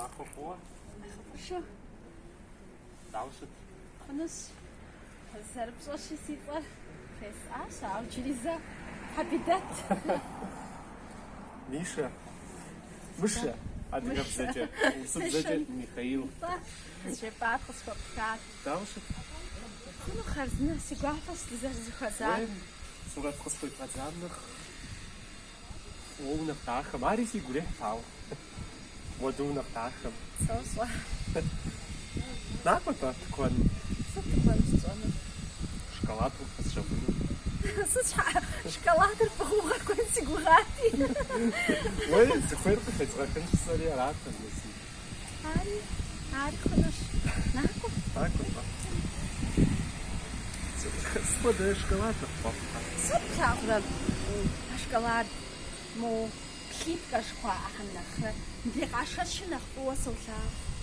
Махопо. Що? Дальше. Ханус. Зарбшоши сифар. Фес аша, училиза. Хабидат. Миша. Мыша. А ты как зачем? Зачем? Михаил. Шепат, хоспопкат. Дальше. Ну, харзна, сигуафас, ты зарзухазан. Сурат хоспой пацанных. О, на птахам. Ари си гуле пау. Воду на птахам. Сосла. Напата, кон. Что ты хочешь, Джона? Шоколад с шабуном. Шоколад الفخوخة كون سيجوغاتي. Ой, сухарь хоть раканчи соли рата неси. عاري خلاص ناكل. Так вот. Господи, шоколад. صبح أقرب شоколاد مو كليب كشقة أحنا ندير عشرة شنخ وصلها.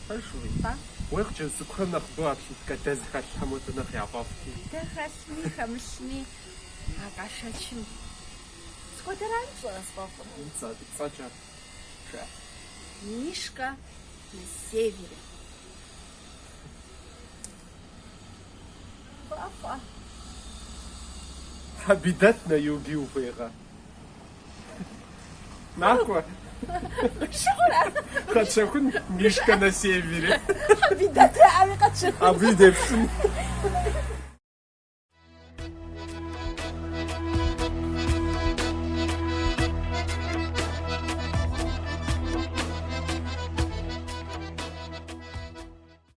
Хорошо. با. ويخجل سكون نخبوات كتاز خش حموت نخ يعطفتي. دخلني خمسني عشرة شن. سكوتران شو أسبابه؟ صاجر. شو؟ ميشكا من السيفير. بافا. حبيبتنا يوجي وفيغا. ناكوا. شغلة. خد شكون ميشكا на севере. حبيبتها عميقة شغلة. А вы